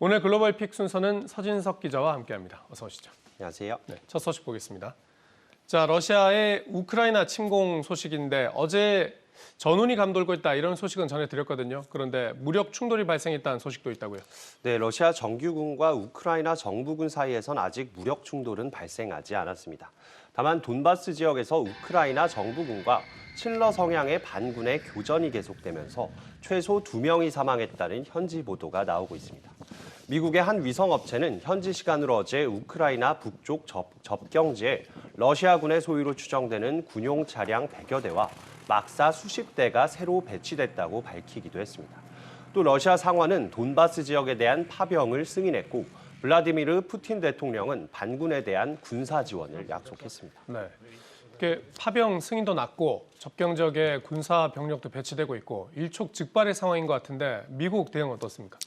오늘 글로벌 픽 순서는 서진석 기자와 함께합니다. 어서 오시죠. 안녕하세요. 네, 첫 소식 보겠습니다. 자, 러시아의 우크라이나 침공 소식인데 어제 전운이 감돌고 있다 이런 소식은 전해드렸거든요. 그런데 무력 충돌이 발생했다는 소식도 있다고요. 네, 러시아 정규군과 우크라이나 정부군 사이에선 아직 무력 충돌은 발생하지 않았습니다. 다만 돈바스 지역에서 우크라이나 정부군과 친러 성향의 반군의 교전이 계속되면서 최소 2명이 사망했다는 현지 보도가 나오고 있습니다. 미국의 한 위성업체는 현지 시간으로 어제 우크라이나 북쪽 접경지에 러시아군의 소유로 추정되는 군용 차량 100여 대와 막사 수십 대가 새로 배치됐다고 밝히기도 했습니다. 또 러시아 상원은 돈바스 지역에 대한 파병을 승인했고 블라디미르 푸틴 대통령은 반군에 대한 군사 지원을 약속했습니다. 네, 이게 파병 승인도 났고 접경 지역에 군사 병력도 배치되고 있고 일촉즉발의 상황인 것 같은데 미국 대응 어떻습니까?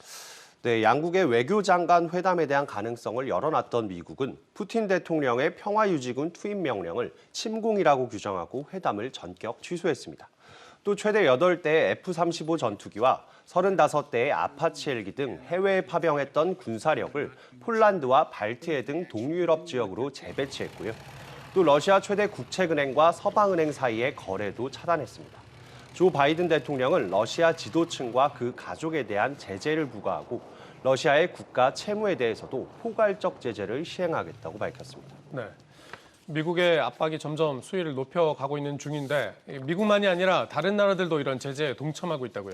네, 양국의 외교장관 회담에 대한 가능성을 열어놨던 미국은 푸틴 대통령의 평화유지군 투입 명령을 침공이라고 규정하고 회담을 전격 취소했습니다. 또 최대 8대의 F-35 전투기와 35대의 아파치 헬기 등 해외에 파병했던 군사력을 폴란드와 발트해 등 동유럽 지역으로 재배치했고요. 또 러시아 최대 국책은행과 서방은행 사이의 거래도 차단했습니다. 조 바이든 대통령은 러시아 지도층과 그 가족에 대한 제재를 부과하고 러시아의 국가 채무에 대해서도 포괄적 제재를 시행하겠다고 밝혔습니다. 네, 미국의 압박이 점점 수위를 높여가고 있는 중인데 미국만이 아니라 다른 나라들도 이런 제재에 동참하고 있다고요.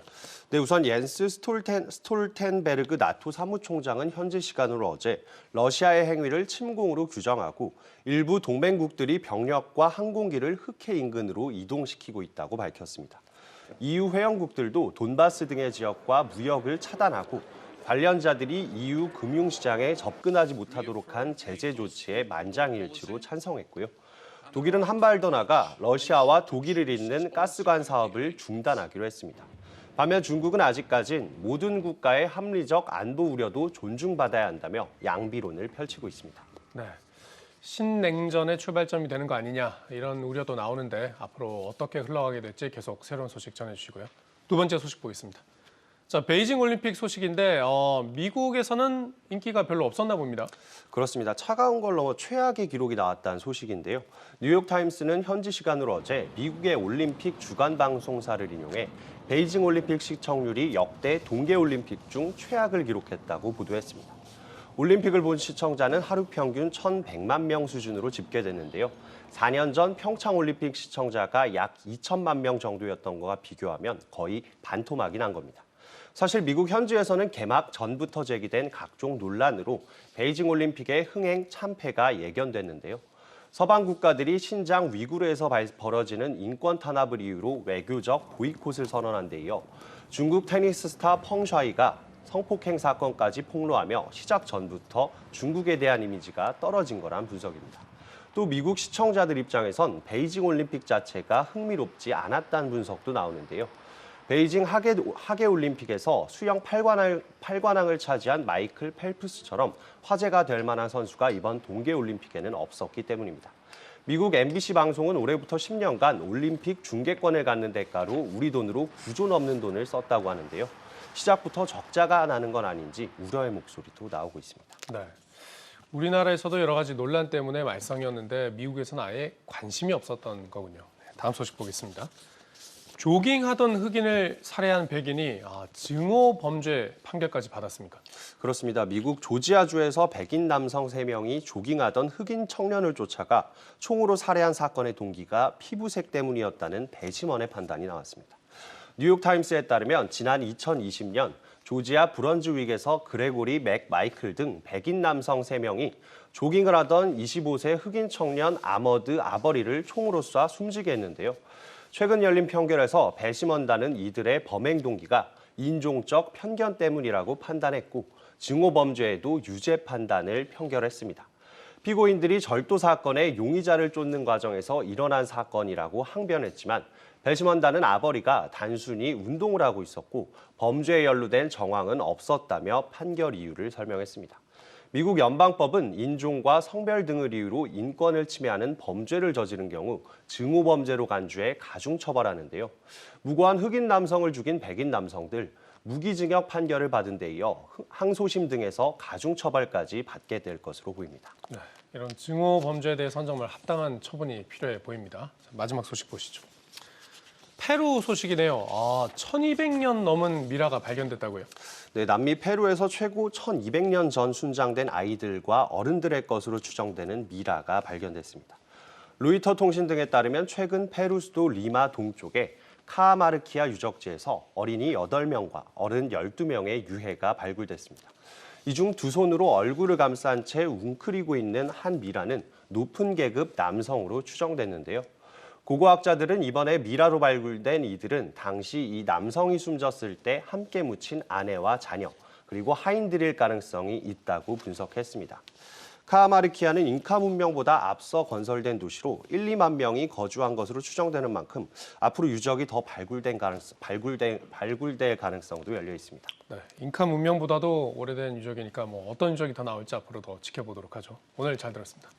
네, 우선 옌스 스톨텐베르그 나토 사무총장은 현지 시간으로 어제 러시아의 행위를 침공으로 규정하고 일부 동맹국들이 병력과 항공기를 흑해 인근으로 이동시키고 있다고 밝혔습니다. EU 회원국들도 돈바스 등의 지역과 무역을 차단하고 관련자들이 EU 금융시장에 접근하지 못하도록 한 제재 조치에 만장일치로 찬성했고요. 독일은 한 발 더 나가 러시아와 독일을 잇는 가스관 사업을 중단하기로 했습니다. 반면 중국은 아직까진 모든 국가의 합리적 안보 우려도 존중받아야 한다며 양비론을 펼치고 있습니다. 네, 신냉전의 출발점이 되는 거 아니냐 이런 우려도 나오는데 앞으로 어떻게 흘러가게 될지 계속 새로운 소식 전해주시고요. 두 번째 소식 보겠습니다. 자, 베이징 올림픽 소식인데 미국에서는 인기가 별로 없었나 봅니다. 그렇습니다. 차가운 걸 넘어 최악의 기록이 나왔다는 소식인데요. 뉴욕타임스는 현지 시간으로 어제 미국의 올림픽 주간 방송사를 인용해 베이징 올림픽 시청률이 역대 동계올림픽 중 최악을 기록했다고 보도했습니다. 올림픽을 본 시청자는 하루 평균 1,100만 명 수준으로 집계됐는데요. 4년 전 평창 올림픽 시청자가 약 2천만 명 정도였던 것과 비교하면 거의 반토막이 난 겁니다. 사실 미국 현지에서는 개막 전부터 제기된 각종 논란으로 베이징 올림픽의 흥행 참패가 예견됐는데요. 서방 국가들이 신장 위구르에서 벌어지는 인권 탄압을 이유로 외교적 보이콧을 선언한 데 이어 중국 테니스 스타 펑샤이가 성폭행 사건까지 폭로하며 시작 전부터 중국에 대한 이미지가 떨어진 거란 분석입니다. 또 미국 시청자들 입장에선 베이징 올림픽 자체가 흥미롭지 않았다는 분석도 나오는데요. 베이징 하계올림픽에서 수영 8관왕을 차지한 마이클 펠프스처럼 화제가 될 만한 선수가 이번 동계올림픽에는 없었기 때문입니다. 미국 MBC 방송은 올해부터 10년간 올림픽 중계권을 갖는 대가로 우리 돈으로 9조 넘는 돈을 썼다고 하는데요. 시작부터 적자가 나는 건 아닌지 우려의 목소리도 나오고 있습니다. 네, 우리나라에서도 여러 가지 논란 때문에 말썽이었는데 미국에서는 아예 관심이 없었던 거군요. 다음 소식 보겠습니다. 조깅하던 흑인을 살해한 백인이 증오 범죄 판결까지 받았습니까? 그렇습니다. 미국 조지아주에서 백인 남성 3명이 조깅하던 흑인 청년을 쫓아가 총으로 살해한 사건의 동기가 피부색 때문이었다는 배심원의 판단이 나왔습니다. 뉴욕타임스에 따르면 지난 2020년 조지아 브런즈윅에서 그레고리 맥마이클 등 백인 남성 3명이 조깅을 하던 25세 흑인 청년 아머드 아버리를 총으로 쏴 숨지게 했는데요. 최근 열린 평결에서 배심원단은 이들의 범행 동기가 인종적 편견 때문이라고 판단했고 증오 범죄에도 유죄 판단을 평결했습니다. 피고인들이 절도 사건의 용의자를 쫓는 과정에서 일어난 사건이라고 항변했지만 배심원단은 아버리가 단순히 운동을 하고 있었고 범죄에 연루된 정황은 없었다며 판결 이유를 설명했습니다. 미국 연방법은 인종과 성별 등을 이유로 인권을 침해하는 범죄를 저지른 경우 증오범죄로 간주해 가중처벌하는데요. 무고한 흑인 남성을 죽인 백인 남성들, 무기징역 판결을 받은 데 이어 항소심 등에서 가중처벌까지 받게 될 것으로 보입니다. 네, 이런 증오 범죄에 대해서는 정말 합당한 처분이 필요해 보입니다. 자, 마지막 소식 보시죠. 페루 소식이네요. 1200년 넘은 미라가 발견됐다고요. 네, 남미 페루에서 최고 1200년 전 순장된 아이들과 어른들의 것으로 추정되는 미라가 발견됐습니다. 로이터 통신 등에 따르면 최근 페루 수도 리마 동쪽의 카마르키아 유적지에서 어린이 8명과 어른 12명의 유해가 발굴됐습니다. 이 중 두 손으로 얼굴을 감싼 채 웅크리고 있는 한 미라는 높은 계급 남성으로 추정됐는데요. 고고학자들은 이번에 미라로 발굴된 이들은 당시 이 남성이 숨졌을 때 함께 묻힌 아내와 자녀, 그리고 하인들일 가능성이 있다고 분석했습니다. 카마르키아는 잉카 문명보다 앞서 건설된 도시로 1, 2만 명이 거주한 것으로 추정되는 만큼 앞으로 유적이 더 발굴될 가능성도 열려 있습니다. 네, 잉카 문명보다도 오래된 유적이니까 어떤 유적이 더 나올지 앞으로 더 지켜보도록 하죠. 오늘 잘 들었습니다.